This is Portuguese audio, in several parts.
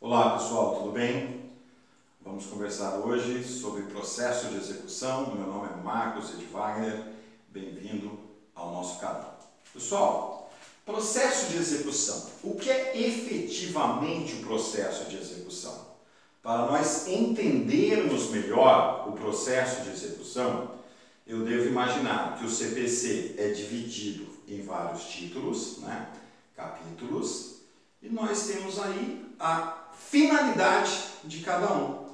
Olá pessoal, tudo bem? Vamos conversar hoje sobre processo de execução. Meu nome é Marcos Edwagner, bem-vindo ao nosso canal. Pessoal, processo de execução. O que é efetivamente o processo de execução? Para nós entendermos melhor o processo de execução, eu devo imaginar que o CPC é dividido em vários títulos, capítulos, e nós temos aí a finalidade de cada um.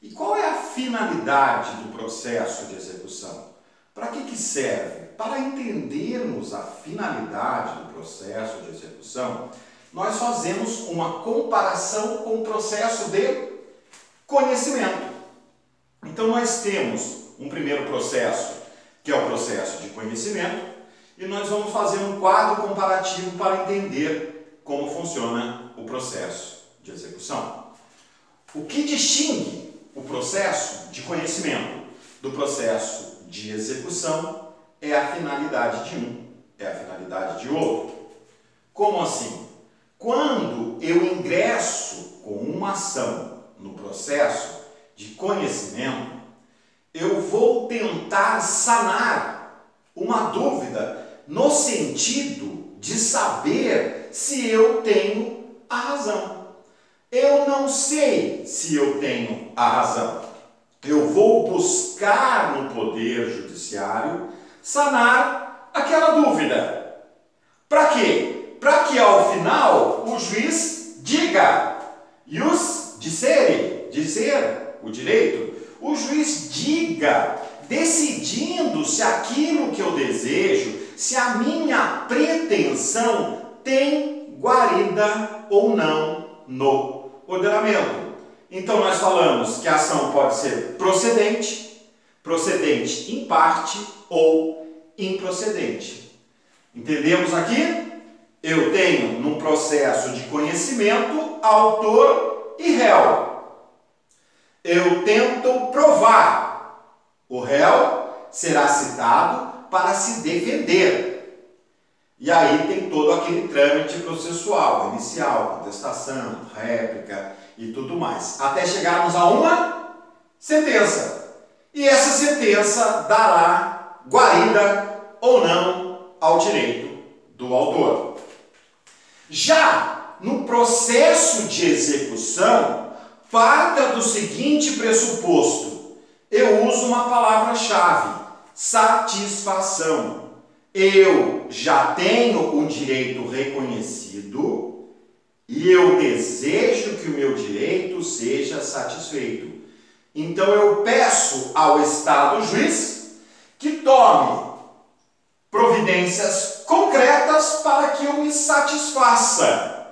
E qual é a finalidade do processo de execução? Para que serve? Para entendermos a finalidade do processo de execução, nós fazemos uma comparação com o processo de conhecimento. Então nós temos um primeiro processo, que é o processo de conhecimento, e nós vamos fazer um quadro comparativo para entender como funciona o processo de execução. O que distingue o processo de conhecimento do processo de execução é a finalidade de um, é a finalidade de outro. Como assim? Quando eu ingresso com uma ação no processo de conhecimento, eu vou tentar sanar uma dúvida no sentido de saber se eu tenho a razão. Eu não sei se eu tenho a razão. Eu vou buscar no Poder Judiciário sanar aquela dúvida. Para quê? Para que ao final o juiz diga, ius dicere, dizer o direito, o juiz diga, decidindo se aquilo que eu desejo, se a minha pretensão tem guarida ou não no ordenamento. Então nós falamos que a ação pode ser procedente, procedente em parte ou improcedente. Entendemos aqui? Eu tenho num processo de conhecimento autor e réu. Eu tento provar. O réu será citado para se defender. E aí tem todo aquele trâmite processual, inicial, contestação, réplica e tudo mais. Até chegarmos a uma sentença. E essa sentença dará guarida ou não ao direito do autor. Já no processo de execução, parta do seguinte pressuposto. Eu uso uma palavra-chave, satisfação. Eu já tenho um direito reconhecido e eu desejo que o meu direito seja satisfeito. Então eu peço ao Estado juiz que tome providências concretas para que eu me satisfaça.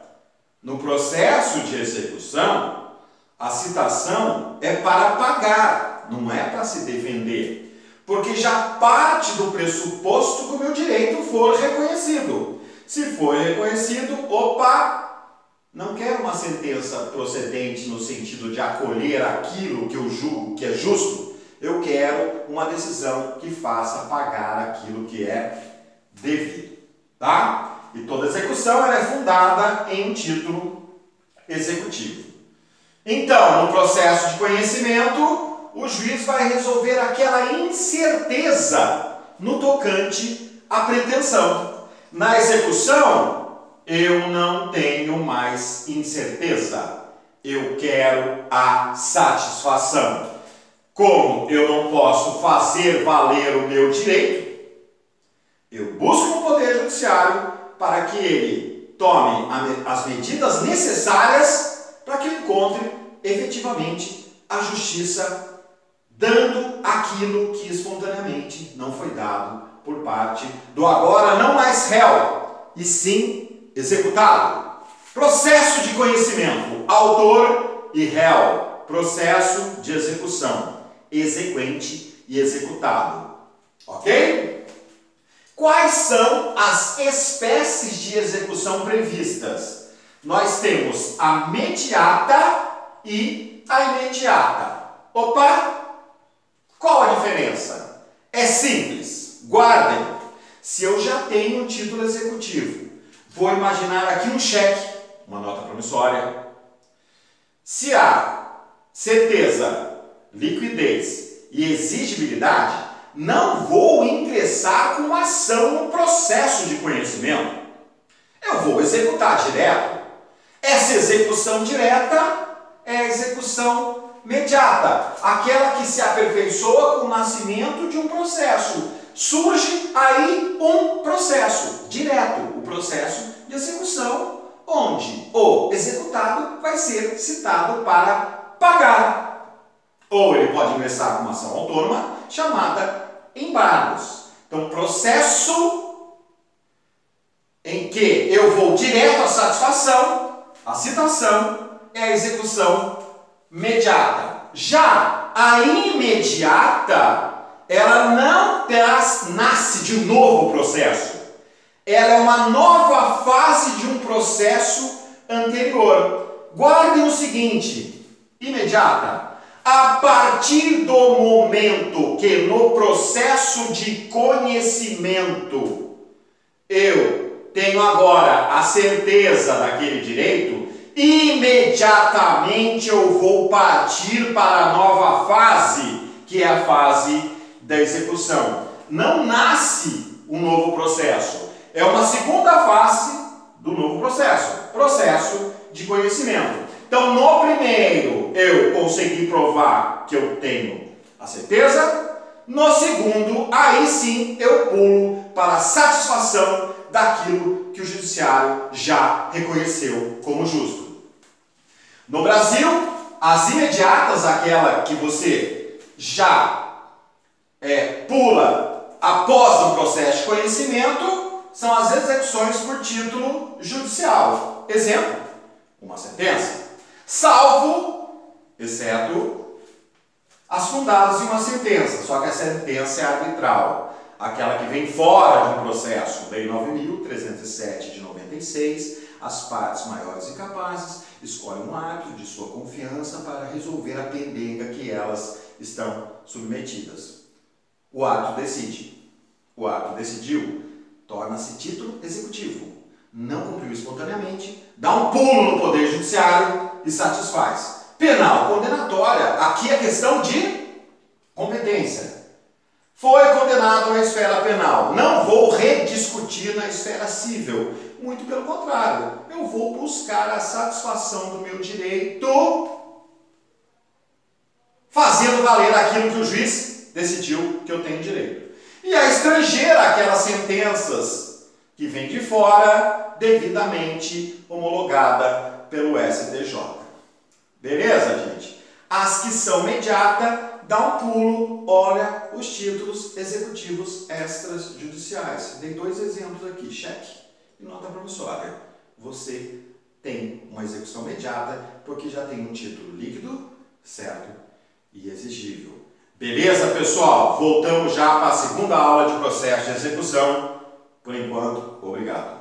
No processo de execução, a citação é para pagar, não é para se defender. Porque já parte do pressuposto que o meu direito for reconhecido. Se for reconhecido, opa, não quero uma sentença procedente no sentido de acolher aquilo que eu julgo que é justo. Eu quero uma decisão que faça pagar aquilo que é devido. Tá? E toda execução ela é fundada em um título executivo. Então, no processo de conhecimento, o juiz vai resolver aquela incerteza no tocante à pretensão. Na execução, eu não tenho mais incerteza. Eu quero a satisfação. Como eu não posso fazer valer o meu direito, eu busco no Poder Judiciário para que ele tome as medidas necessárias para que eu encontre efetivamente a justiça dando aquilo que espontaneamente não foi dado por parte do agora não mais réu, e sim executado. Processo de conhecimento, autor e réu. Processo de execução, exequente e executado. Ok? Quais são as espécies de execução previstas? Nós temos a mediata e a imediata. Opa! Qual a diferença? É simples. Guardem. Se eu já tenho um título executivo, vou imaginar aqui um cheque, uma nota promissória. Se há certeza, liquidez e exigibilidade, não vou ingressar com ação no processo de conhecimento. Eu vou executar direto. Essa execução direta é a execução imediata, aquela que se aperfeiçoa com o nascimento de um processo. Surge aí um processo direto, o processo de execução, onde o executado vai ser citado para pagar. Ou ele pode ingressar com uma ação autônoma chamada embargos. Então, processo em que eu vou direto à satisfação, a citação é a execução imediata. Já a imediata, ela não nasce de um novo processo. Ela é uma nova fase de um processo anterior. Guardem o seguinte: imediata. A partir do momento que no processo de conhecimento eu tenho agora a certeza daquele direito, imediatamente eu vou partir para a nova fase, que é a fase da execução. Não nasce um novo processo, é uma segunda fase do novo processo, processo de conhecimento. Então, no primeiro, eu consegui provar que eu tenho a certeza. No segundo, aí sim, eu pulo para a satisfação daquilo que o judiciário já reconheceu como justo. No Brasil, as imediatas, aquela que você já pula após o processo de conhecimento, são as execuções por título judicial. Exemplo, uma sentença. Salvo, exceto, as fundadas em uma sentença, só que a sentença é arbitral, aquela que vem fora de um processo. Lei 9.307 de 96, as partes maiores e capazes escolhem um árbitro de sua confiança para resolver a pendenga que elas estão submetidas. O árbitro decide. O árbitro decidiu, torna-se título executivo. Não cumpriu espontaneamente, dá um pulo no Poder Judiciário e satisfaz. Penal, condenatória. Aqui é questão de competência. Foi condenado na esfera penal. Não vou rediscutir na esfera civil. Muito pelo contrário. Eu vou buscar a satisfação do meu direito, fazendo valer aquilo que o juiz decidiu que eu tenho direito. E a estrangeira, aquelas sentenças que vêm de fora, devidamente homologada pelo STJ. Beleza, gente? As que são imediata, dá um pulo, olha os títulos executivos extrajudiciais. Dei dois exemplos aqui, cheque e nota promissória. Você tem uma execução imediata porque já tem um título líquido, certo e exigível. Beleza, pessoal? Voltamos já para a segunda aula de processo de execução. Por enquanto, obrigado.